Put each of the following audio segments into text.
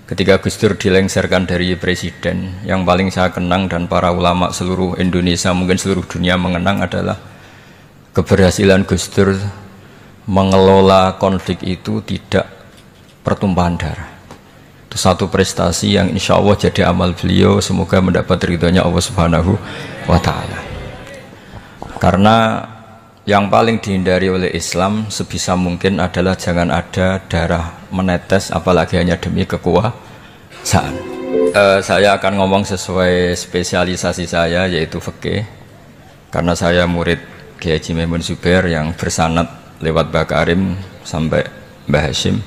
Ketika Gus Dur dilengsarkan dari presiden, yang paling saya kenang dan para ulama seluruh Indonesia, mungkin seluruh dunia mengenang adalah keberhasilan Gus Dur mengelola konflik itu tidak pertumpahan darah. Itu satu prestasi yang insya Allah jadi amal beliau, semoga mendapat ridhonya Allah Subhanahu wa Ta'ala. Karena yang paling dihindari oleh Islam sebisa mungkin adalah jangan ada darah menetes, apalagi hanya demi kekuasaan. Saya akan ngomong sesuai spesialisasi saya, yaitu fikih. Karena saya murid Kiai Haji Maimun Zubair yang bersanad lewat Mbah Karim sampai Mbah Hashim,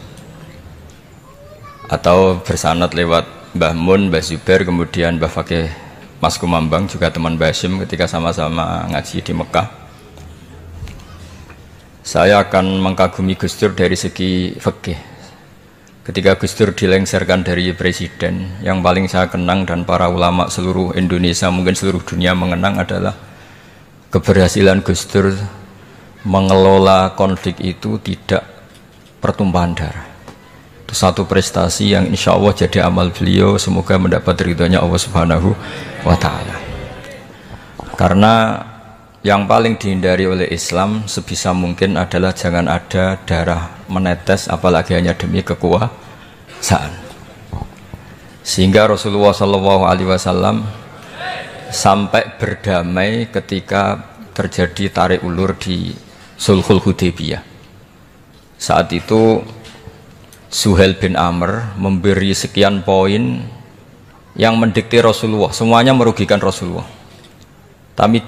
atau bersanad lewat Mbah Mun, Mbah Zubair, kemudian Mbah Fakih Mas Kumambang, juga teman Mbah Hashim ketika sama-sama ngaji di Mekah. Saya akan mengkagumi Gus Dur dari segi fikih. Ketika Gus Dur dilengsarkan dari presiden, yang paling saya kenang dan para ulama seluruh Indonesia, mungkin seluruh dunia mengenang adalah keberhasilan Gus Dur mengelola konflik itu tidak pertumpahan darah. Itu satu prestasi yang insya Allah jadi amal beliau, semoga mendapat ridhonya Allah Subhanahu wa Ta'ala. Karena yang paling dihindari oleh Islam sebisa mungkin adalah jangan ada darah menetes, apalagi hanya demi kekuasaan. Sehingga Rasulullah SAW sampai berdamai ketika terjadi tarik ulur di Sulhul Hudaybiyah. Saat itu Suhail bin Amr memberi sekian poin yang mendikte Rasulullah, semuanya merugikan Rasulullah. Tapi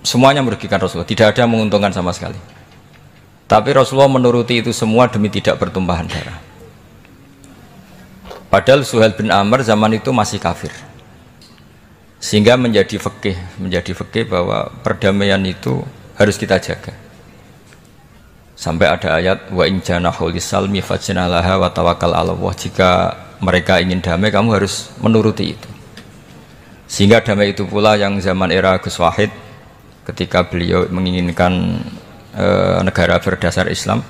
semuanya merugikan Rasulullah, tidak ada yang menguntungkan sama sekali. Tapi Rasulullah menuruti itu semua demi tidak bertumpahan darah. Padahal Suhail bin Amr zaman itu masih kafir. Sehingga menjadi fikih bahwa perdamaian itu harus kita jaga. Sampai ada ayat wa in janahu lisalmi fajnalaha wa tawakkal 'ala Allah. Jika mereka ingin damai, kamu harus menuruti itu. Sehingga damai itu pula yang zaman era Gus Wahid, ketika beliau menginginkan negara berdasar Islam,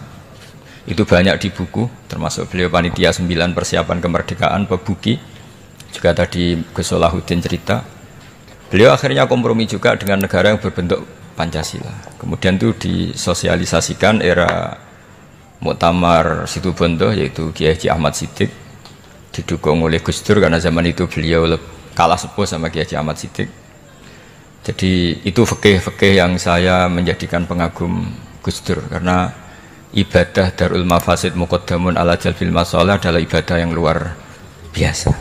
itu banyak di buku, termasuk beliau panitia 9 persiapan kemerdekaan Pebuki, juga tadi Gus Solahuddin cerita. Beliau akhirnya kompromi juga dengan negara yang berbentuk Pancasila. Kemudian itu disosialisasikan era Muktamar Situbondo, yaitu Kiai Haji Ahmad Siddiq, didukung oleh Gus Dur karena zaman itu beliau kalah sepuh sama Kiai Haji Ahmad Siddiq. Jadi itu fikih yang saya menjadikan pengagum Gus Dur, karena ibadah Darul Mafasid Muqaddamun ala Jalbil Masalah adalah ibadah yang luar biasa.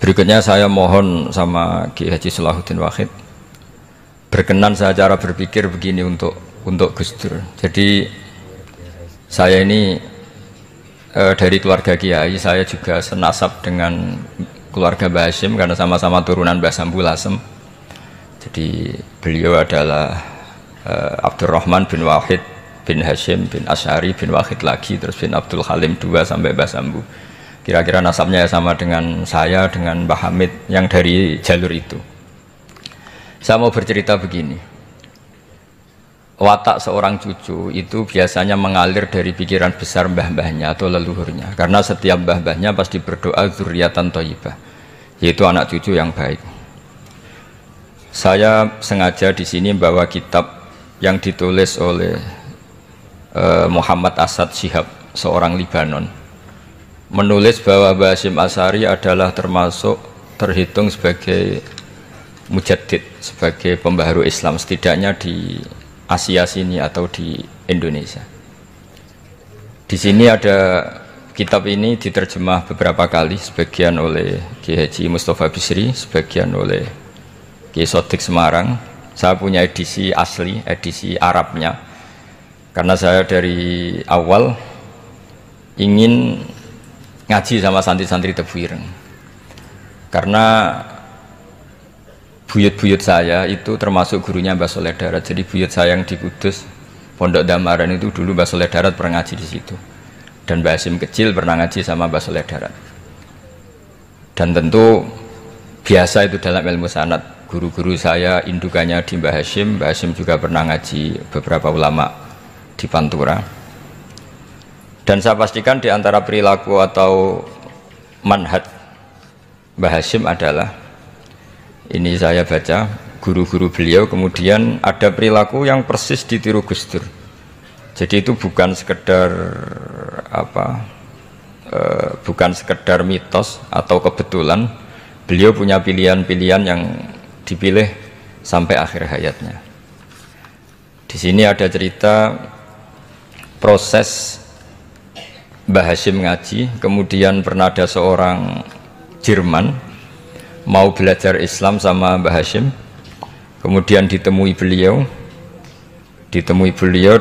Berikutnya saya mohon sama Kiai Haji Solahuddin Wahid berkenan saya cara berpikir begini untuk Gus Dur. Jadi saya ini dari keluarga Kiai, saya juga senasab dengan keluarga Mbah Hashim karena sama-sama turunan Mbah Sambu Lasem. Jadi beliau adalah Abdurrahman bin Wahid bin Hashim bin Asy'ari bin Wahid lagi, terus bin Abdul Halim 2 sampai Mbah Sambu. Kira-kira nasabnya sama dengan saya, dengan Mbah Hamid yang dari jalur itu. Saya mau bercerita begini. Watak seorang cucu itu biasanya mengalir dari pikiran besar mbah-mbahnya atau leluhurnya. Karena setiap mbah-mbahnya pasti berdoa dzurriatan thayyibah, yaitu anak cucu yang baik. Saya sengaja di sini bawa kitab yang ditulis oleh Muhammad Asad Shihab, seorang Libanon. Menulis bahwa Mbah Hasyim Asy'ari adalah terhitung sebagai mujaddid, sebagai pembaharu Islam, setidaknya di Asia sini atau di Indonesia. Di sini ada kitab ini diterjemah beberapa kali, sebagian oleh Kiai Haji Mustafa Bisri, sebagian oleh Kiai Sodik Semarang. Saya punya edisi asli, edisi Arabnya, karena saya dari awal ingin ngaji sama santri-santri Tebu Ireng. Karena buyut-buyut saya itu termasuk gurunya Mbah Soleh Darat. Jadi buyut saya yang di Kudus, Pondok Damaran itu dulu Mbah Soleh Darat pernah ngaji di situ. Dan Mbah Hashim kecil pernah ngaji sama Mbah Soleh Darat. Dan tentu biasa itu dalam ilmu sanad. Guru-guru saya indukannya di Mbah Hashim juga pernah ngaji beberapa ulama di Pantura. Dan saya pastikan di antara perilaku atau manhaj Mbah Hasyim adalah, ini saya baca guru-guru beliau, kemudian ada perilaku yang persis ditiru Gus Dur. Jadi itu bukan sekedar bukan sekedar mitos atau kebetulan, beliau punya pilihan-pilihan yang dipilih sampai akhir hayatnya. Di sini ada cerita proses Mbah Hasyim ngaji, kemudian pernah ada seorang Jerman mau belajar Islam sama Mbah Hasyim, kemudian ditemui beliau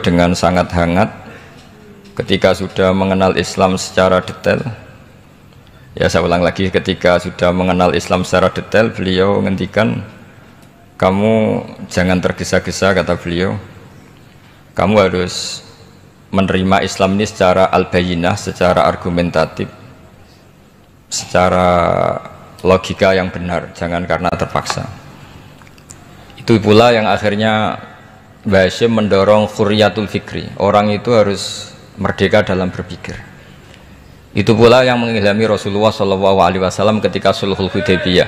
dengan sangat hangat. Ketika sudah mengenal Islam secara detail, ya saya ulang lagi, ketika sudah mengenal Islam secara detail, beliau ngendikan, kamu jangan tergesa-gesa, kata beliau, kamu harus menerima Islam ini secara al-bayyinah, secara argumentatif, secara logika yang benar, jangan karena terpaksa. Itu pula yang akhirnya Mbah Hasyim mendorong khurriyatul fikri, orang itu harus merdeka dalam berpikir. Itu pula yang mengilhami Rasulullah SAW ketika Sulhul Hudaybiyah.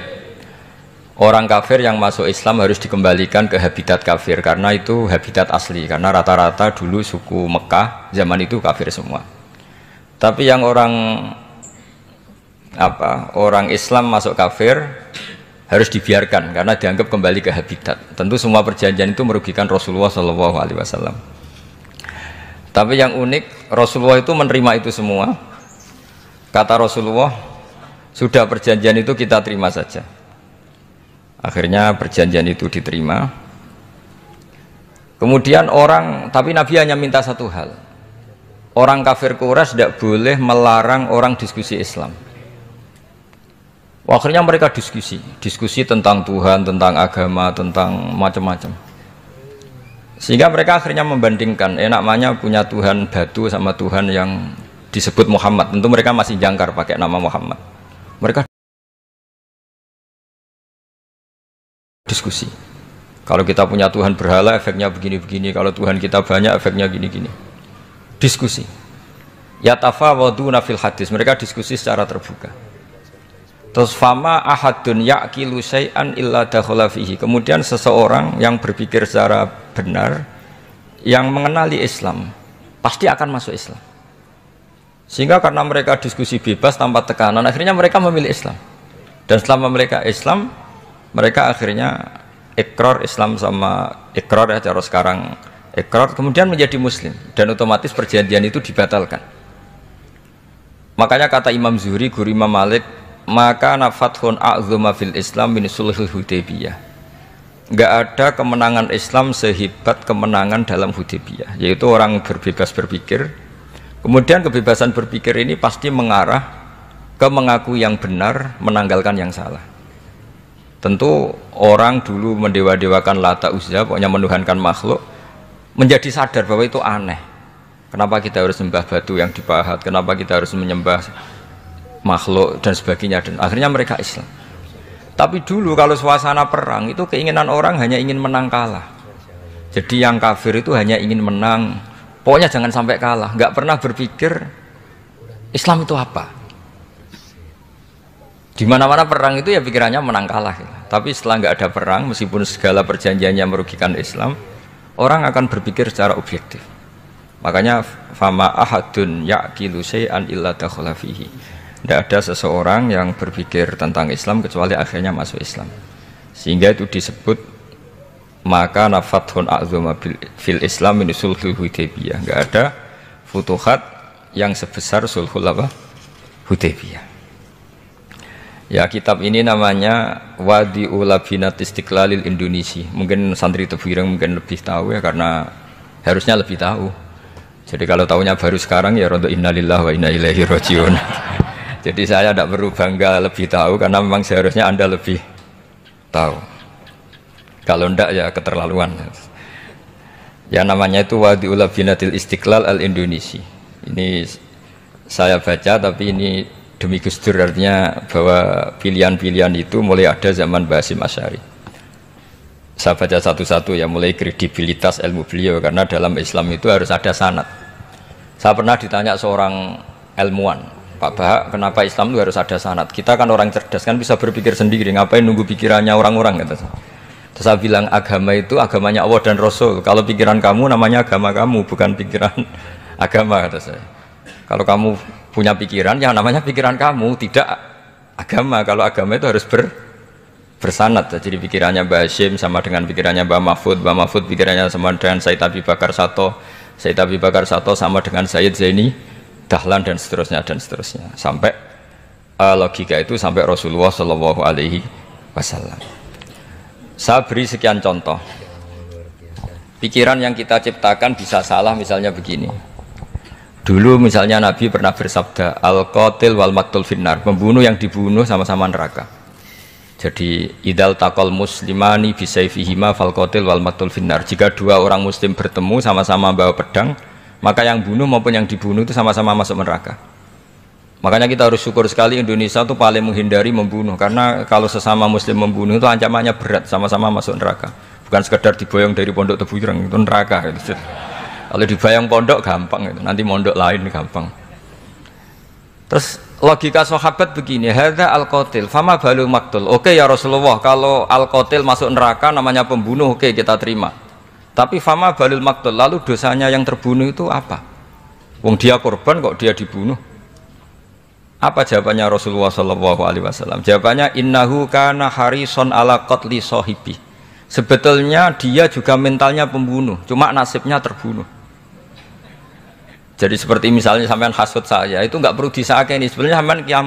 Orang kafir yang masuk Islam harus dikembalikan ke habitat kafir, karena itu habitat asli, karena rata-rata dulu suku Mekah zaman itu kafir semua. Tapi yang orang Islam masuk kafir harus dibiarkan karena dianggap kembali ke habitat. Tentu semua perjanjian itu merugikan Rasulullah SAW. Tapi yang unik, Rasulullah itu menerima itu semua. Kata Rasulullah, sudah perjanjian itu kita terima saja. Akhirnya perjanjian itu diterima. Kemudian tapi Nabi hanya minta satu hal. Orang kafir Quraisy tidak boleh melarang orang diskusi Islam. Akhirnya mereka diskusi tentang Tuhan, tentang agama, tentang macam-macam. Sehingga mereka akhirnya membandingkan, namanya punya Tuhan batu sama Tuhan yang disebut Muhammad. Tentu mereka masih jangkar pakai nama Muhammad. Mereka diskusi. Kalau kita punya Tuhan berhala, efeknya begini-begini. Kalau Tuhan kita banyak, efeknya gini-gini. Diskusi. Yatafawaduna fil hadis. Mereka diskusi secara terbuka. Terus fama ahadun yaqilu syai'an illa dakhala fihi. Kemudian seseorang yang berpikir secara benar, yang mengenali Islam, pasti akan masuk Islam. Sehingga karena mereka diskusi bebas tanpa tekanan, akhirnya mereka memilih Islam. Dan setelah mereka Islam, mereka akhirnya ikrar Islam sama ikrar, ya cara sekarang ikrar, kemudian menjadi Muslim, dan otomatis perjanjian itu dibatalkan. Makanya kata Imam Zuhri, guru Imam Malik, maka nafathun a'zuma fil Islam min sulhul Hudaybiyah. Enggak ada kemenangan Islam sehebat kemenangan dalam Hudaybiyah, yaitu orang berbebas berpikir. Kemudian kebebasan berpikir ini pasti mengarah ke mengaku yang benar, menanggalkan yang salah. Tentu orang dulu mendewa-dewakan Lata Uzza, pokoknya menuhankan makhluk, menjadi sadar bahwa itu aneh. Kenapa kita harus menyembah batu yang dipahat, kenapa kita harus menyembah makhluk dan sebagainya, dan akhirnya mereka Islam. Tapi dulu kalau suasana perang itu keinginan orang hanya ingin menang kalah. Jadi yang kafir itu hanya ingin menang, pokoknya jangan sampai kalah, nggak pernah berpikir Islam itu apa. Di mana-mana perang itu ya pikirannya menang kalah. Tapi setelah nggak ada perang, meskipun segala perjanjiannya merugikan Islam, orang akan berpikir secara objektif. Makanya fama ahadun yaqilu syai'an illa dakhala fihi. Tidak ada seseorang yang berpikir tentang Islam kecuali akhirnya masuk Islam. Sehingga itu disebut maka nafathun a'zuma fil Islam min sulhul Hudaybiyah. Enggak ada futuhat yang sebesar sulhul Hudaybiyah. Ya, kitab ini namanya Wadi'ul Labinat Istiqlalil Indonesia. Mungkin santri Tebuireng mungkin lebih tahu ya, karena harusnya lebih tahu. Jadi kalau tahunya baru sekarang ya rondo innalillahi wa inna ilaihi rajiun. Jadi saya tidak perlu bangga lebih tahu, karena memang seharusnya Anda lebih tahu. Kalau tidak ya keterlaluan. Ya namanya itu Wadi'ul Labinatil Istiqlal al-Indonesia. Ini saya baca, tapi ini demi Gus Dur, artinya bahwa pilihan-pilihan itu mulai ada zaman Mbah Hasyim Asy'ari. Saya baca satu-satu ya, mulai kredibilitas ilmu beliau, karena dalam Islam itu harus ada sanad. Saya pernah ditanya seorang ilmuwan, Pak Bahak, kenapa Islam itu harus ada sanad? Kita kan orang cerdas, kan bisa berpikir sendiri, ngapain nunggu pikirannya orang-orang, kata saya. Terus saya bilang, agama itu agamanya Allah dan Rasul. Kalau pikiran kamu namanya agama kamu, bukan pikiran agama, kata saya. Kalau kamu punya pikiran, yang namanya pikiran kamu, tidak agama. Kalau agama itu harus bersanad. Jadi pikirannya Mbah Hashim sama dengan pikirannya Mbah Mahfud pikirannya sama dengan Said Abi Bakar Sato sama dengan Sayyid Zaini Dahlan dan seterusnya sampai logika itu sampai Rasulullah Shallallahu Alaihi Wasallam. Saya beri sekian contoh. Pikiran yang kita ciptakan bisa salah, misalnya begini. Dulu misalnya Nabi pernah bersabda, al-qatil wal maqtul finnar, pembunuh yang dibunuh sama-sama neraka. Jadi idal taqal muslimani bisayfihima fal qatil wal maqtul finnar. Jika dua orang muslim bertemu sama-sama bawa pedang, maka yang bunuh maupun yang dibunuh itu sama-sama masuk neraka. Makanya kita harus syukur sekali Indonesia itu paling menghindari membunuh, karena kalau sesama muslim membunuh itu ancamannya berat, sama-sama masuk neraka. Bukan sekedar diboyong dari pondok Tebu Ireng, itu neraka gitu. Kalau dibayang pondok gampang itu, nanti mondok lain gampang. Terus logika sahabat begini, hadza al-qatil fama balul maqtul. Oke ya Rasulullah, kalau al-qatil masuk neraka namanya pembunuh, oke kita terima. Tapi fama balul maqtul, lalu dosanya yang terbunuh itu apa? Wong dia korban kok dia dibunuh. Apa jawabannya Rasulullah sallallahu alaihi wasallam? Jawabannya innahu kana harison ala qatli sahibi. Sebetulnya dia juga mentalnya pembunuh, cuma nasibnya terbunuh. Jadi seperti misalnya sampean hasut saya, itu nggak perlu disakeni. Sebenarnya sampean yang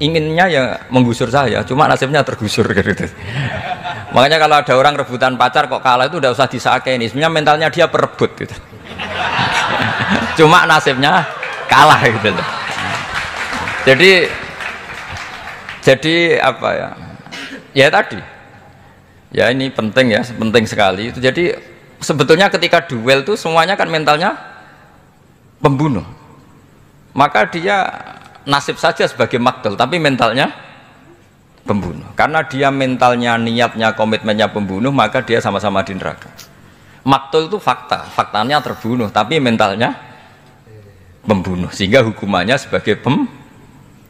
inginnya ya menggusur saya, cuma nasibnya tergusur gitu. Makanya kalau ada orang rebutan pacar kok kalah itu udah usah disakeni. Sebenarnya mentalnya dia perebut gitu. Cuma nasibnya kalah gitu. Jadi apa ya? Ya tadi. Ya ini penting ya, penting sekali. Itu jadi sebetulnya ketika duel itu semuanya kan mentalnya pembunuh, maka dia nasib saja sebagai maktul, tapi mentalnya pembunuh. Karena dia mentalnya, niatnya, komitmennya pembunuh, maka dia sama-sama di neraka. Maktul itu fakta, faktanya terbunuh, tapi mentalnya pembunuh, sehingga hukumannya sebagai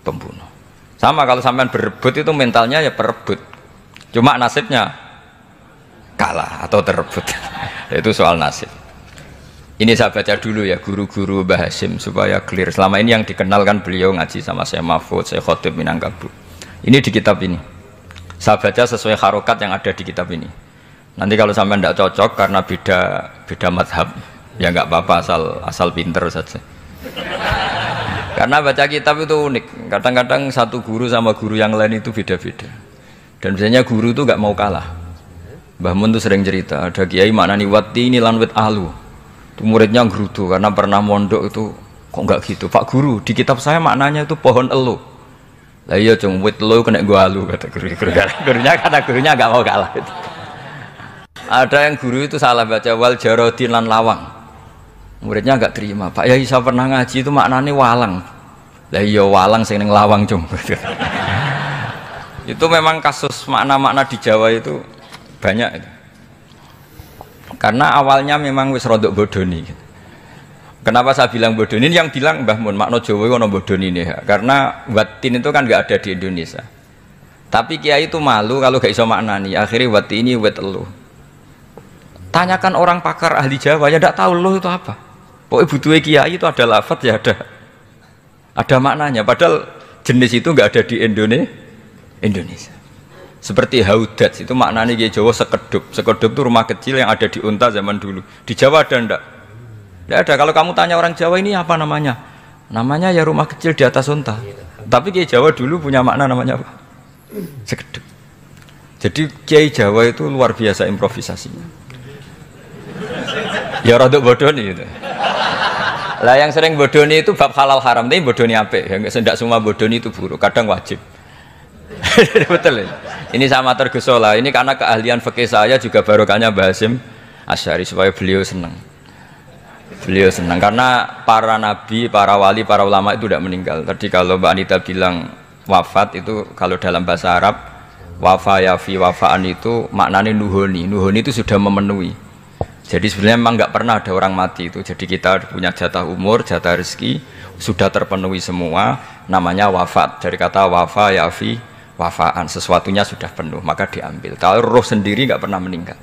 pembunuh. Sama kalau sampean berebut itu mentalnya ya perebut, cuma nasibnya kalah atau terebut. Itu soal nasib. Ini saya baca dulu ya guru-guru Mbah Hashim supaya clear. Selama ini yang dikenal kan beliau ngaji sama saya Mahfud, saya Khotib Minangkabau. Ini di kitab ini. Saya baca sesuai harokat yang ada di kitab ini. Nanti kalau sampai tidak cocok karena beda madhab, ya nggak apa-apa, asal pinter saja. Karena baca kitab itu unik. Kadang-kadang satu guru sama guru yang lain itu beda-beda. Dan biasanya guru itu nggak mau kalah. Mbah Mun tuh sering cerita, ada kiai maknani wati ini lan wit ahlu. Muridnya gerutu karena pernah mondok itu kok enggak gitu Pak Guru, di kitab saya maknanya itu pohon elu. Lah iya cung wit elu kena gua alu, kata gurunya enggak mau kalah itu. Ada yang guru itu salah baca wal jarodin lan lawang, muridnya enggak terima. Pak Yai saya pernah ngaji itu maknanya walang. Lah iya walang sing ning lawang cung. Itu memang kasus makna-makna di Jawa itu banyak itu. Karena awalnya memang wis rodok bodoni. Kenapa saya bilang bodoni? Yang bilang Mbah Mun makna Jawa ono bodoni ini ya. Karena watin itu kan nggak ada di Indonesia. Tapi kiai itu malu kalau gak iso maknani. Akhirnya wati ini wet elu. Tanyakan orang pakar ahli Jawa ya tidak tahu lo itu apa. Pokoknya butuhnya kiai itu ada lafaz ya ada maknanya. Padahal jenis itu nggak ada di Indonesia. Seperti haudat itu maknanya di Jawa sekedup. Sekedup itu rumah kecil yang ada di unta zaman dulu. Di Jawa ada enggak? Tidak ada. Kalau kamu tanya orang Jawa ini apa namanya? Namanya ya rumah kecil di atas unta. Tapi Kiai Jawa dulu punya makna namanya apa? Sekedup. Jadi Kiai Jawa itu luar biasa improvisasinya. Ya rodok bodoni itu. Lah yang sering bodoni itu bab halal haram, tapi bodoni apik. Yang tidak semua bodoni itu buruk, kadang wajib. Betul ya? Ini sama tergesola. Ini karena keahlian fikih saya juga barokahnya Mbah Hashim Asy'ari supaya beliau senang. Beliau senang karena para nabi, para wali, para ulama itu tidak meninggal. Tadi kalau Mbak Anita bilang wafat itu kalau dalam bahasa Arab wafa yafi wafaan itu maknanya nuhoni. Nuhoni itu sudah memenuhi. Jadi sebenarnya memang nggak pernah ada orang mati itu. Jadi kita punya jatah umur, jatah rezeki sudah terpenuhi semua. Namanya wafat. Dari kata wafa yafi wafaan, sesuatunya sudah penuh maka diambil. Kalau roh sendiri nggak pernah meninggal.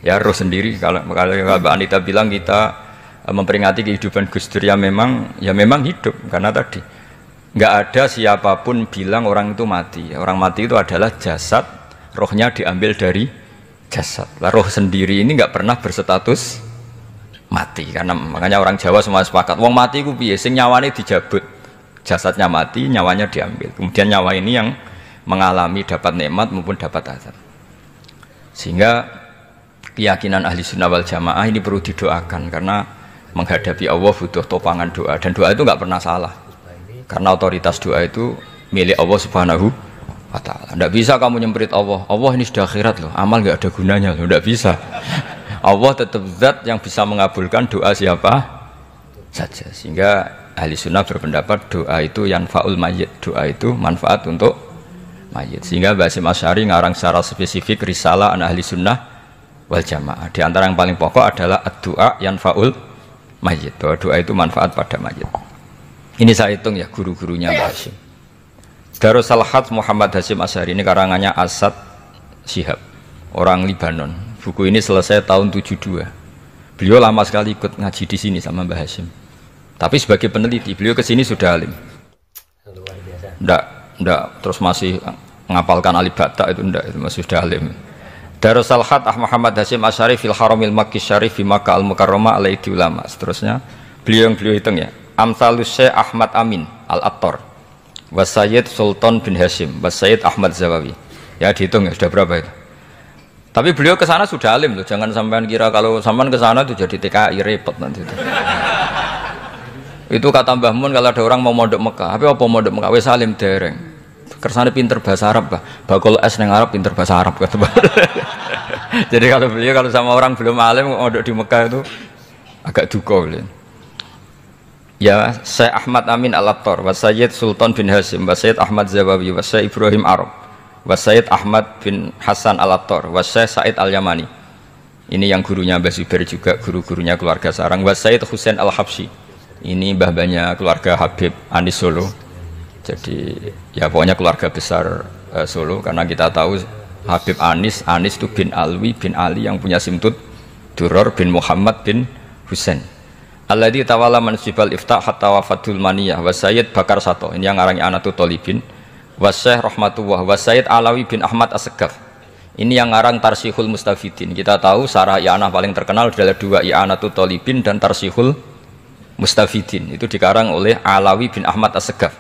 Ya roh sendiri kalau Mbak Anita bilang kita memperingati kehidupan Gus Dur ya memang hidup karena tadi nggak ada siapapun bilang orang itu mati. Orang mati itu adalah jasad, rohnya diambil dari jasad. Lah roh sendiri ini nggak pernah berstatus mati karena makanya orang Jawa semua sepakat wong mati ku piye sing nyawane dijabut, jasadnya mati, nyawanya diambil. Kemudian nyawa ini yang mengalami dapat nikmat maupun dapat azab. Sehingga keyakinan ahli sunnah wal jamaah ini perlu didoakan karena menghadapi Allah butuh topangan doa dan doa itu nggak pernah salah karena otoritas doa itu milik Allah Subhanahu wa ta'ala. Tidak bisa kamu nyemprit Allah ini sudah akhirat loh, amal nggak ada gunanya loh, tidak bisa. Allah tetap zat yang bisa mengabulkan doa siapa saja. Sehingga ahli sunnah berpendapat doa itu yanfa'ul mayyit, doa itu manfaat untuk mayit. Sehingga Basim Asy'ari ngarang secara spesifik risalah an ahli sunnah wal jamaah. Di antara yang paling pokok adalah ad-du'a yanfa'ul mayyit, bahwa doa itu manfaat pada mayit. Ini saya hitung ya guru-gurunya Basim. Darus Salhat Muhammad Hasyim Asy'ari ini karangannya Asad Syihab, orang Libanon. Buku ini selesai tahun 72. Beliau lama sekali ikut ngaji di sini sama Mbah Hasyim. Tapi sebagai peneliti, beliau ke sini sudah alim. Luar biasa. Ndak terus masih ngapalkan alif bata itu ndak, itu masih sudah alim. Darus Salhat Muhammad Hasyim Asy'ari fil Haramil Makki Syarif fi Makkah Al-Mukarramah alaihi ulama. Seterusnya beliau hitung ya. Amsalus Syekh Ahmad Amin Al-Attar. Wasayyid Sultan bin Hashim, Wasayyid Ahmad Zawawi. Ya dihitung ya sudah berapa itu. Tapi beliau ke sana sudah alim loh. Jangan sampean kira kalau sampean ke sana itu jadi TKI repot nanti itu. Itu kata Mbah Mun kalau ada orang mau mondok Mekah. Apa mondok Mekah wis alim dereng. Kersane pinter bahasa Arab, Bah. Bakul es nang Arab pinter bahasa Arab kata. Jadi kalau beliau kalau sama orang belum alim mondok di Mekah itu agak duka beliau. Ya, Syekh Ahmad Amin Al-Attar, Wasayyid Sultan bin Hashim, Wasayyid Ahmad Zawawi, Wasayyid Ibrahim Arab, Wasayyid Ahmad bin Hasan Al-Attar, Wasayyid Said Al-Yamani. Ini yang gurunya Mbah Zubair juga, guru-gurunya keluarga sarang. Wasayyid Husain Al-Habsyi. Ini mbah-mbahnya keluarga Habib Anis Solo. Jadi ya pokoknya keluarga besar Solo karena kita tahu Habib Anis itu bin Alwi bin Ali yang punya simtud Duror bin Muhammad bin Husain. Alladzi tawalla mansibal iftah hatta wafatul maniyah wa Sayyid Bakar Sato, ini yang ngarang Anatu Tolibin, wa Syekh Rahmatullah wa Sayyid Alawi bin Ahmad As-Segaf, ini yang ngarang Tarsihul Mustafidin. Kita tahu sarah i'anah paling terkenal adalah dua, I'anatu Tolibin dan Tarsihul Mustafidin, itu dikarang oleh Alawi bin Ahmad As-Segaf.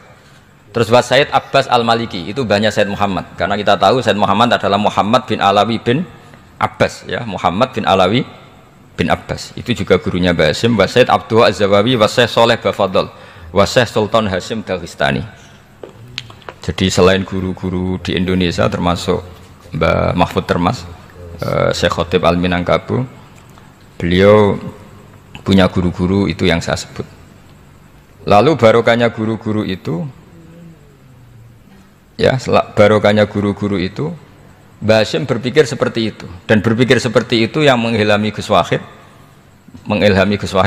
Terus wa Sayyid Abbas Al-Maliki, itu banyak Sayyid Muhammad karena kita tahu Sayyid Muhammad adalah Muhammad bin Alawi bin Abbas, ya, Muhammad bin Alawi bin Abbas. Itu juga gurunya Basim, Wasaid Abdul Az-Zawawi, Wasaid Soleh Bafadol, Wasaid Sultan Hashim Daghistani. Jadi selain guru-guru di Indonesia termasuk Mbah Mahfud Termas, Syekh Khotib Al-Minangkabu, beliau punya guru-guru itu yang saya sebut. Lalu barokahnya guru-guru itu, ya, barokahnya guru-guru itu Basim berpikir seperti itu, dan berpikir seperti itu yang mengilhami Gus Wahid,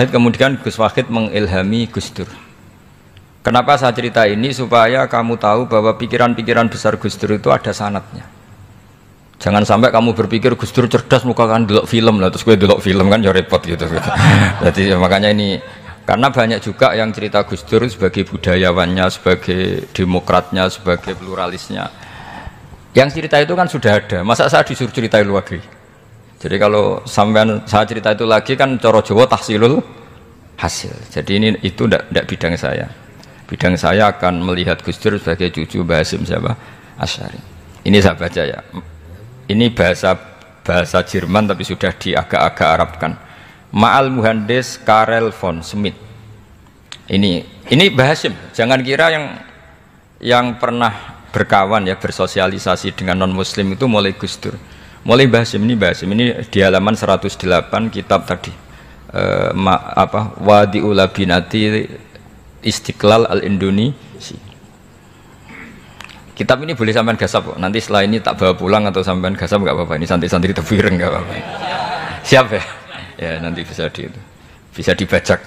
kemudian Gus Wahid mengilhami Gus Dur. Kenapa saya cerita ini? Supaya kamu tahu bahwa pikiran-pikiran besar Gus Dur itu ada sanadnya. Jangan sampai kamu berpikir Gus Dur cerdas muka kan delok film lah, terus gue delok film kan ya repot gitu. Jadi makanya ini, karena banyak juga yang cerita Gus Dur sebagai budayawannya, sebagai demokratnya, sebagai pluralisnya. Yang cerita itu kan sudah ada, masa saya disuruh cerita itu lagi? Jadi kalau sampean saya cerita itu lagi kan coro Jawa tahsilul hasil. Jadi ini itu tidak bidang saya. Bidang saya akan melihat Gus Dur sebagai cucu Basim siapa? Asy'ari. Ini saya baca ya. Ini bahasa Jerman tapi sudah diagak-agak Arabkan. Ma'al Muhandis Karel von Schmidt. Ini Basim. Jangan kira yang pernah berkawan ya, bersosialisasi dengan non muslim itu mulai Gus Dur, mulai Basim. Ini di halaman 108 kitab tadi, Wadi'ul Labinati Istiqlal Al-Indonesi. Kitab ini boleh sampean gasap kok, nanti setelah ini tak bawa pulang atau sampean gasap nggak apa-apa, ini santri-santri tebireng nggak apa-apa. Siap ya? Ya nanti bisa dibajak.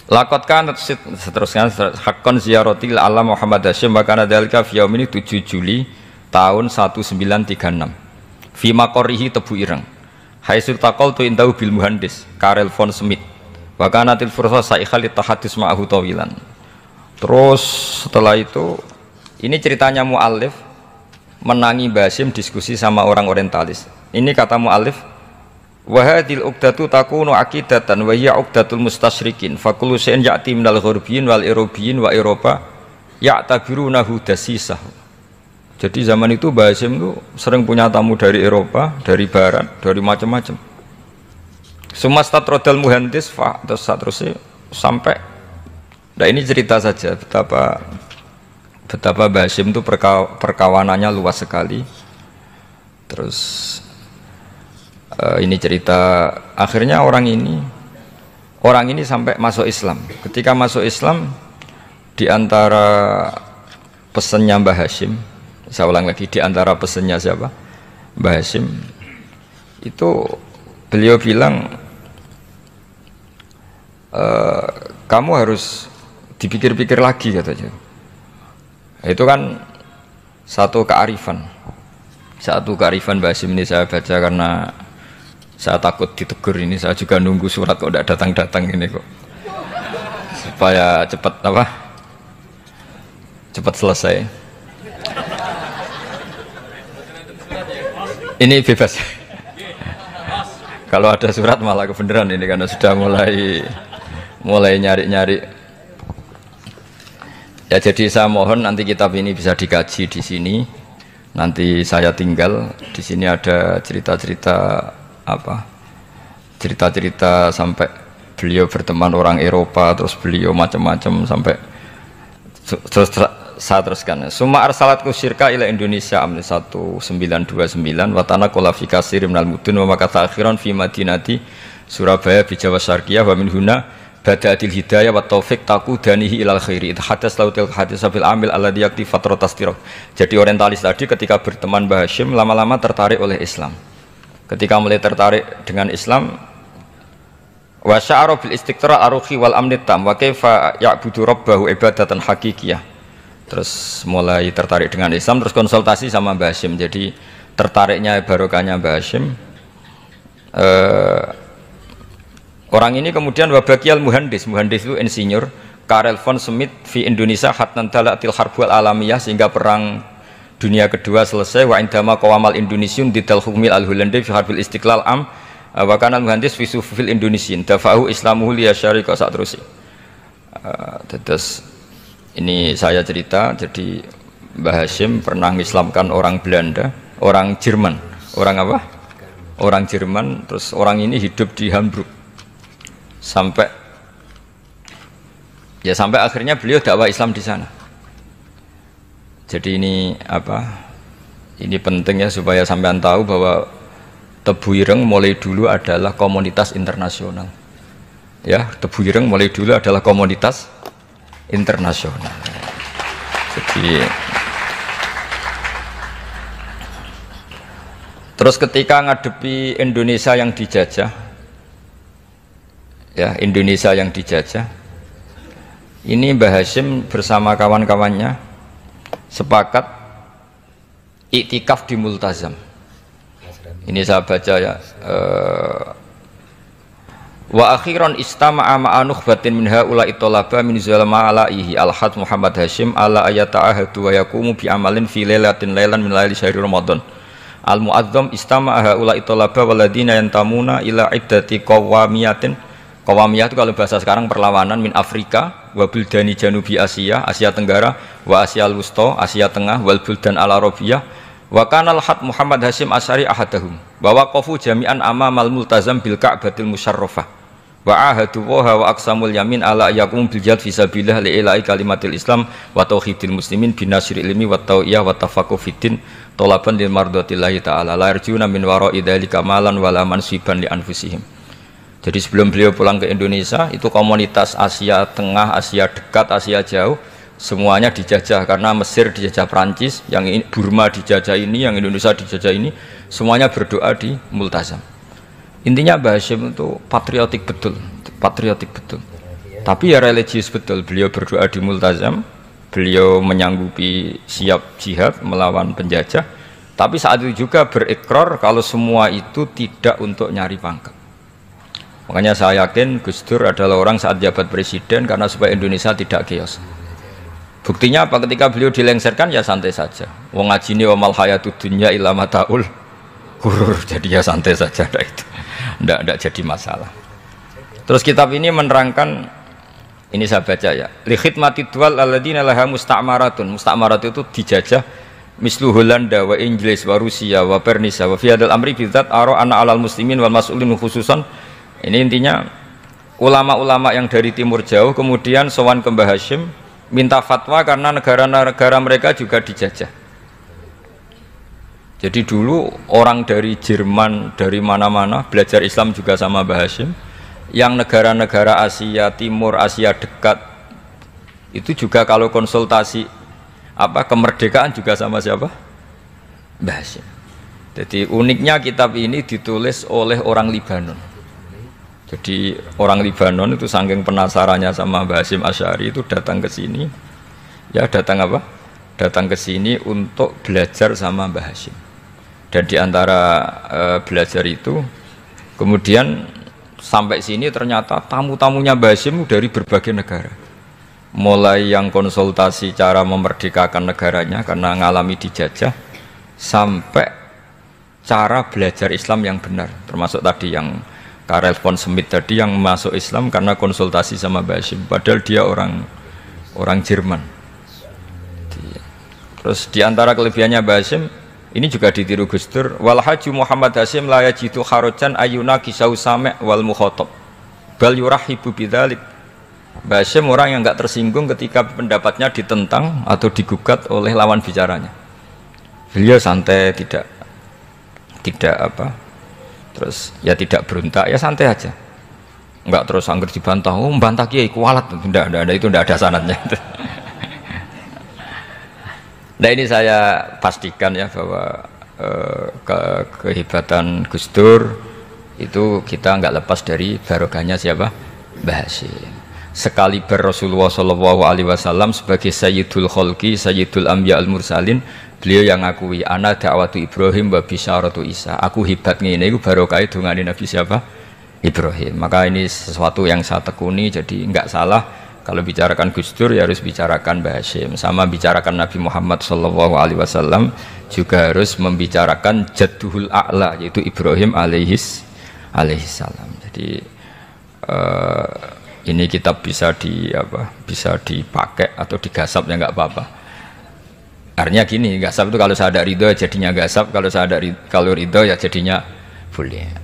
Lakot kan seterusnya hakon ziyarati ala Muhammad Hasyim wa kana dzalika fi yaum ini 7 Juli tahun 1936. Fi maqorihi Tebu Ireng. Haitsu taqaltu indahu bil muhandis Karel von Schmidt. Wa kanatil fursa saikhal tahadus ma'ahu tawilan. Terus setelah itu ini ceritanya muallif menangi Mbah Hasyim diskusi sama orang orientalis. Ini kata muallif wa hadhil uqdatu takunu aqidatan wa hiya uqdatul mustasyrikin fa kullu shay'in ya'ti minal ghurbiyin wal irobiyyin wa Eropa ya'tabirunahu dasisah. Jadi zaman itu Mbah Hasyim itu sering punya tamu dari Eropa, dari barat, dari macam-macam. Sumastatrodal muhandis fa terus seterusnya sampai nah ini cerita saja betapa Mbah Hasyim itu perkawanannya luas sekali. Terus ini cerita akhirnya orang ini sampai masuk Islam. Ketika masuk Islam di antara pesannya Mbah Hasyim, saya ulang lagi, di antara pesannya siapa? Mbah Hasyim itu beliau bilang kamu harus dipikir-pikir lagi katanya. Itu kan satu kearifan Mbah Hasyim ini saya baca karena saya takut ditegur ini, saya juga nunggu surat kok tidak datang-datang ini kok. Supaya cepat selesai. Ini bebas. Kalau ada surat malah kebenaran ini karena sudah mulai nyari-nyari. Ya jadi saya mohon nanti kitab ini bisa dikaji di sini. Nanti saya tinggal di sini ada cerita-cerita sampai beliau berteman orang Eropa, terus beliau macam-macam sampai terus saya teruskan. Summa arsalatku syirka ila Indonesia amni 1929 watana qala fi kasir minal mudun wa makatha akhiran fi madinati Surabaya bi Jawa Syarqiyah wa min huna bada'atil hidayah wa taufiq taqudanihi ilal khairi hadas lautil hadis bil amil alladhi yakti fatratas tirah. Jadi orientalis tadi ketika berteman Mbah Hasyim lama-lama tertarik oleh Islam. Ketika mulai tertarik dengan Islam, wa sya'ara bil istiqra aruhi wal amnit tam wa kaifa ya'budu rabbahu ibadatan hakikiyah. Terus mulai tertarik dengan Islam, terus konsultasi sama Mbah Hasyim. Jadi tertariknya barokahnya Mbah Hasyim. Orang ini kemudian wabakiyal muhandis itu insinyur Karel von Schmidt fi Indonesia hatnan dalatil harbul alamiyah sehingga perang dunia kedua selesai wa indama qawamal Indonesiun didal hukmil al-Hollandi fi harbil istiqlal am wa kana al-muhandis fi sufil Indonesian dafa'u islamuhu li syarika sak terus. Terus ini saya cerita, jadi Mbah Hasyim pernah mengislamkan orang Belanda, orang Jerman. Orang apa? Orang Jerman, terus orang ini hidup di Hamburg. Sampai akhirnya beliau dakwah Islam di sana. Jadi ini ini penting ya supaya sampean tahu bahwa Tebu Ireng mulai dulu adalah komunitas internasional. Ya, Tebu Ireng mulai dulu adalah komunitas internasional. Jadi terus ketika ngadepi Indonesia yang dijajah, ini Mbah Hasyim bersama kawan-kawannya sepakat iktikaf di Multazam. Ini saya baca ya. Wa akhiran istama'a ma'a nukhbatin min haula'i talaba min zalama alaihi al-had Muhammad Hasyim ala ayata'ahadu wa yaqumu bi amalin fi lailatin lailan min laili syahri Ramadan. Al-mu'azzam istama'a haula'i talaba waladina yantamuna ila iddati qawamiyatin. Qawamiyah itu kalau bahasa sekarang perlawanan min Afrika wa buldani janubi Asia, Asia Tenggara wa Asia Al-Wusta, Asia Tengah wal buldan al-Arabiyah wa kana al-had Muhammad Hasyim Asy'ari ahadahum wa waqafu jami'an amamal multazam bil Ka'batil musyarrafah wa ahadu wa aqsamul yamin ala yakum bil jihad fi sabilillah li ilahi kalimatil Islam wa tauhidil muslimin binasri ilmi wa tau'iyah wa tafaqquh fiddin talaban lil mardatillahi ta'ala la yarjuna min wara'i dzalika malan wala mansiban li anfusihim. Jadi sebelum beliau pulang ke Indonesia, itu komunitas Asia Tengah, Asia Dekat, Asia Jauh, semuanya dijajah karena Mesir dijajah Prancis, yang Burma dijajah ini, yang Indonesia dijajah ini, semuanya berdoa di Multazam. Intinya Mbah Hashim itu patriotik betul. Tapi ya religius betul. Beliau berdoa di multazam, beliau menyanggupi siap jihad melawan penjajah. Tapi saat itu juga berikrar kalau semua itu tidak untuk nyari pangkat. Makanya saya yakin Gus Dur adalah orang saat jabat presiden karena supaya Indonesia tidak chaos. Buktinya apa? Ketika beliau dilengserkan ya santai saja. Wong ngajine wa mal hayatud dunya illa mataul ghurur. Jadi ya santai saja itu. Ndak jadi masalah. Terus kitab ini menerangkan, ini saya baca ya. Li khidmati dual alladzina laha musta'maratun. Musta'marat itu dijajah mislu Holanda wa Inggris wa Rusia wa Pernisa wa fi hadzal amri bidzat ara ana alal muslimin wal mas'ulin khususan. Ini intinya ulama-ulama yang dari timur jauh kemudian sowan ke Mbah Hashim minta fatwa karena negara-negara mereka juga dijajah. Jadi dulu orang dari Jerman, dari mana-mana belajar Islam juga sama Mbah Hashim. Yang negara-negara Asia Timur, Asia dekat itu juga kalau konsultasi kemerdekaan juga sama siapa? Mbah Hashim. Jadi uniknya kitab ini ditulis oleh orang Libanon. Jadi orang Libanon itu saking penasarannya sama Mbah Hashim Asy'ari itu datang ke sini. Ya datang ke sini untuk belajar sama Mbah Hashim. Dan di antara belajar itu kemudian sampai sini ternyata tamu-tamunya Mbah Hashim dari berbagai negara. Mulai yang konsultasi cara memerdekakan negaranya karena ngalami dijajah sampai cara belajar Islam yang benar, termasuk tadi yang Karel von Schmidt tadi yang masuk Islam karena konsultasi sama Mbah Hashim, padahal dia orang Jerman. Terus di antara kelebihannya Mbah Hashim ini juga ditiru Gus Dur, wal haju Muhammad Hashim la yajidu kharajan ayuna kisau sami' wal mukhatab bal yurahibu bidzalik. Mbah Hashim orang yang enggak tersinggung ketika pendapatnya ditentang atau digugat oleh lawan bicaranya. Beliau santai, tidak terus ya tidak berontak, ya santai aja. Enggak terus angger dibantah, membantah kiai kualat, itu enggak ada sanadnya. Nah ini saya pastikan ya bahwa kehebatan Gus Dur itu kita nggak lepas dari barokahnya siapa? Mbah Hashim. Sekali Rasulullah SAW sebagai Sayyidul Khalqi, Sayyidul Anbiya al-Mursalin, beliau yang ngakui ana da'watu Ibrahim wa bisyaratu Isa. Aku hebat ngene iku barokah dungane Nabi siapa? Ibrahim. Maka ini sesuatu yang saya tekuni, jadi nggak salah. Kalau bicarakan Gus Dur ya harus bicarakan Mbah Hashim. Sama bicarakan Nabi Muhammad SAW juga harus membicarakan Jadduhul A'la, yaitu Ibrahim alaihissalam. Jadi ini kitab bisa dipakai atau digasap ya nggak apa-apa. Artinya gini, gasap itu kalau saya ada ridho jadinya gasap, kalau ridho ya jadinya boleh.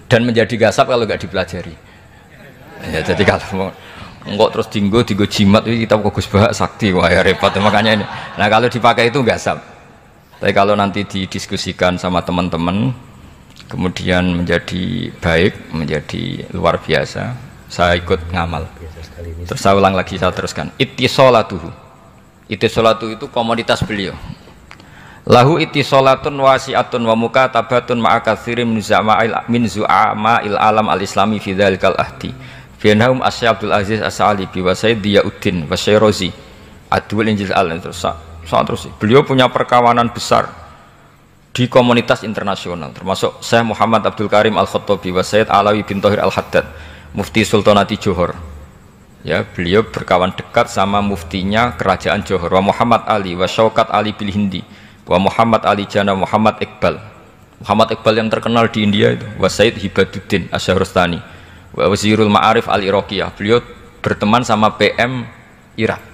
Dan menjadi gasap kalau nggak dipelajari. Ya, jadi kalau enggak terus tinggo jimat itu kita Gus Bah sakti, wah ya repot makanya ini. Nah kalau dipakai itu gasap. Tapi kalau nanti didiskusikan sama teman-teman kemudian menjadi baik, menjadi luar biasa, saya ikut ngamal. Terus saya ulang lagi, saya teruskan. Ittisolatuhu itu komoditas beliau. Lahu ittisolatun wasi'atun wa mukatabatun ma'a katsirin min zu'ama'il alam al-islami fi dzalikal ahdi. Bianahum Asy Abdul Aziz As-Sa'alibi wa Sayyid Diyauddin wa Syairozi Adwul Injil terus beliau punya perkawanan besar di komunitas internasional, termasuk Syekh Muhammad Abdul Karim Al-Khattabi wa Sayyid Alawi bin Thahir Al-Haddad Mufti Sultanati Johor. Ya, beliau berkawan dekat sama muftinya kerajaan Johor, wa Muhammad Ali wa Syaukat Ali bil Hindi wa Muhammad Ali Jana Muhammad Iqbal yang terkenal di India itu, wa Sayyid Hibaduddin Asy-Syahrustani Wazirul Ma'arif Al-Iraqiyah. Beliau berteman sama PM Irak.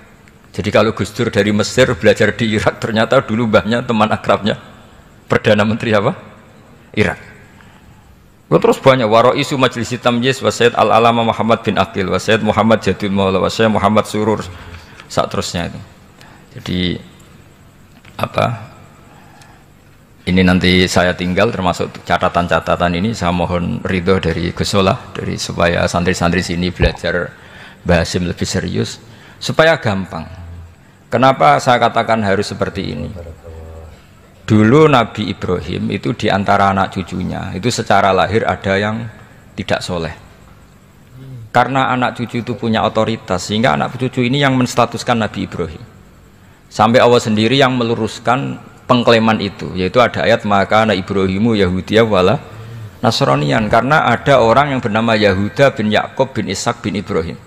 Jadi kalau Gus Dur dari Mesir belajar di Irak, ternyata dulu mbahnya teman akrabnya Perdana Menteri apa? Irak. Terus banyak Waro'isu Majlis Tamyiz wa Sayyid Al-Alama Muhammad bin Aqil wa Sayyid Muhammad Jadul Maula wa Sayyid Muhammad Surur, saat terusnya itu. Jadi ini nanti saya tinggal termasuk catatan-catatan ini, saya mohon ridho dari Gus Solah dari supaya santri-santri sini belajar Mbah Hashim lebih serius supaya gampang. Kenapa saya katakan harus seperti ini? Dulu Nabi Ibrahim itu diantara anak cucunya itu secara lahir ada yang tidak soleh. Karena anak cucu itu punya otoritas, sehingga anak cucu ini yang menstatuskan Nabi Ibrahim. Sampai Allah sendiri yang meluruskan pengklaiman itu, yaitu ada ayat maka anak Ibrahimu Yahudiyah wala Nasranian, karena ada orang yang bernama Yahuda bin Yakub bin Ishak bin Ibrahim.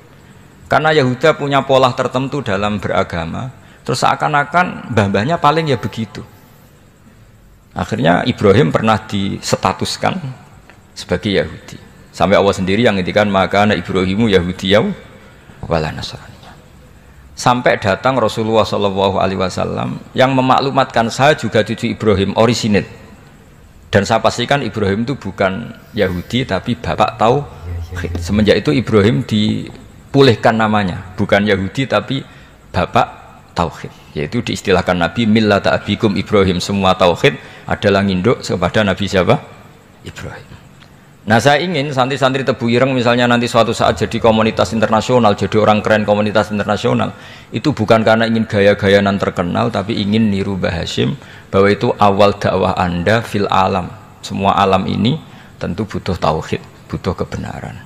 Karena Yahuda punya pola tertentu dalam beragama, terus seakan-akan mbah-mbahnya paling ya begitu. Akhirnya Ibrahim pernah disetatuskan sebagai Yahudi. Sampai Allah sendiri yang ngendikan maka anak Ibrahimu Yahudiyah wala Nasranian. Sampai datang Rasulullah SAW yang memaklumatkan saya juga cucu Ibrahim orisinil. Dan saya pastikan Ibrahim itu bukan Yahudi tapi bapak tauhid. Semenjak itu Ibrahim dipulihkan namanya, bukan Yahudi tapi bapak tauhid. Yaitu diistilahkan Nabi millata abikum Ibrahim, semua tauhid adalah nginduk kepada Nabi siapa? Ibrahim. Nah saya ingin santri-santri Tebu Ireng misalnya nanti suatu saat jadi komunitas internasional, jadi orang keren komunitas internasional, itu bukan karena ingin gaya-gayanan terkenal, tapi ingin niru Mbah Hasyim bahwa itu awal dakwah Anda fil alam. Semua alam ini tentu butuh tauhid, butuh kebenaran,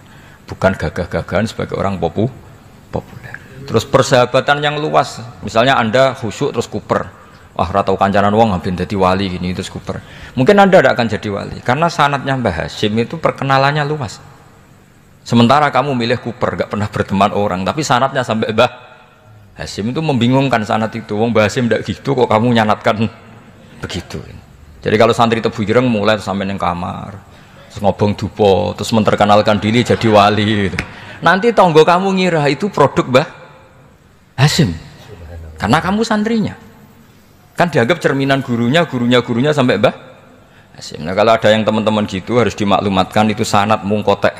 bukan gagah-gagahan sebagai orang populer. Terus persahabatan yang luas, misalnya Anda khusyuk terus kuper, wah ratau kancanan wong hampir jadi wali gini terus kuper. Mungkin Anda tidak akan jadi wali karena sanatnya Mbah Hasyim itu perkenalannya luas. Sementara kamu milih kuper, gak pernah berteman orang, tapi sanatnya sampai Mbah Hasyim itu membingungkan sanat itu. Wong Mbah Hasyim tidak gitu kok kamu nyanatkan begitu. Jadi kalau santri Tebu Ireng mulai sampai neng kamar, terus ngobong dupo, terus menterkenalkan diri jadi wali. Gitu. Nanti tonggo kamu ngira itu produk Mbah Hasyim karena kamu santrinya. Kan dianggap cerminan gurunya sampai Mbah Hasyim. Nah kalau ada yang teman-teman gitu harus dimaklumatkan itu sanad mungkotek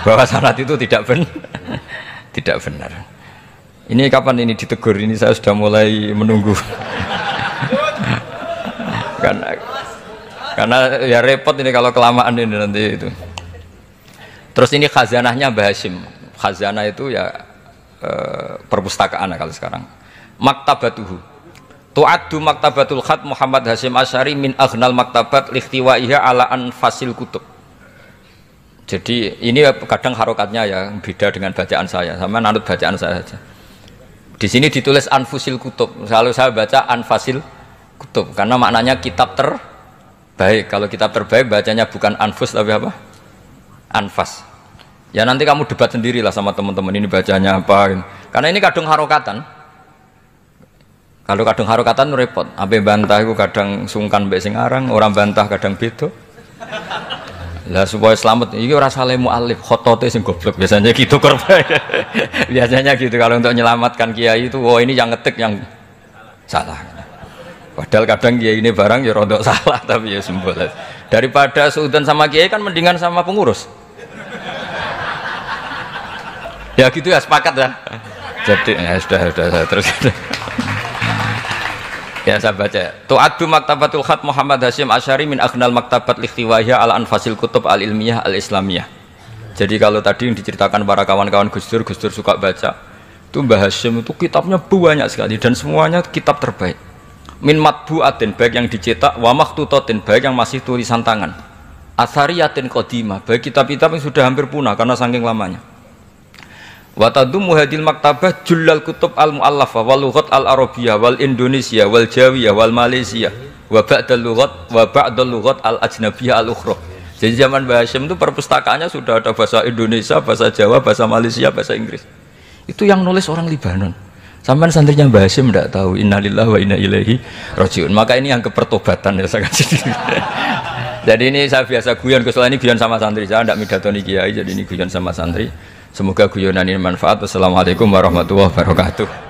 bahwa sanad itu tidak benar. Ini kapan ini ditegur? Ini saya sudah mulai menunggu. karena ya repot ini kalau kelamaan ini nanti itu. Terus ini khazanahnya Mbah Hasyim. Khazanah itu ya perpustakaan kalau sekarang. Maktabatuhu. Tu'addu maktabatul khat Muhammad Hasyim Asy'ari min aghnal maktabat likhtiwaiha ala anfasil kutub. Jadi ini kadang harokatnya ya beda dengan bacaan saya, sama nanut bacaan saya saja. Di sini ditulis anfusil kutub, selalu saya baca anfasil kutub karena maknanya kitab terbaik. Kalau kitab terbaik bacanya bukan anfus tapi apa? Anfas. Ya nanti kamu debat sendirilah sama teman-teman ini bacanya apa. Karena ini kadang harokatan. Kalau kadang harokatan repot, ape bantah itu kadang sungkan mbek sing aran, orang bantah kadang beda. Lah supaya selamat, iki ora saleh mualif, khotote sing goblok biasanya gitu korban. Biasanya gitu kalau untuk menyelamatkan kiai itu, oh ini yang ngetik yang salah. Padahal kadang kiai ini barang ya rodok salah tapi ya sembol. Daripada suudzon sama kiai kan mendingan sama pengurus. Ya gitu ya sepakat ya. Jadi ya sudah terus. Ya saya baca. Tu'addu maktabatul khat Muhammad Hasyim Asy'ari min aghnal maktabat likhtiwaiha ala anfasil kutub al-ilmiyah al-islamiyah. Jadi kalau tadi yang diceritakan para kawan-kawan Gus Dur suka baca. Itu Mbah Hasyim itu kitabnya banyak sekali dan semuanya kitab terbaik. Min matbu'atin baik yang dicetak wa makhtutatin baik yang masih tulisan tangan. Athariyatin qadimah baik kitab-kitab yang sudah hampir punah karena saking lamanya. Wa tadummu hadil maktabah jullal kutub al muallafah wal lughat al arabiyyah wal indonesia wal jawiyah wal malaysia wa ba'dal lughat al ajnabiyyah al ukhra. Jadi zaman Mbah Hasyim itu perpustakaannya sudah ada bahasa Indonesia, bahasa Jawa, bahasa Malaysia, bahasa Inggris. Itu yang nulis orang Libanon. Sampai santrinya Mbah Hasyim tidak tahu innalillahi wa inna ilaihi rajiun. Maka ini yang kepertobatan ya saya kasih. Jadi ini saya biasa guyon, kesoal ini guyon sama santri, saya tidak midatoni kiai, jadi ini guyon sama santri. Semoga guyonan ini manfaat. Wassalamualaikum warahmatullahi wabarakatuh.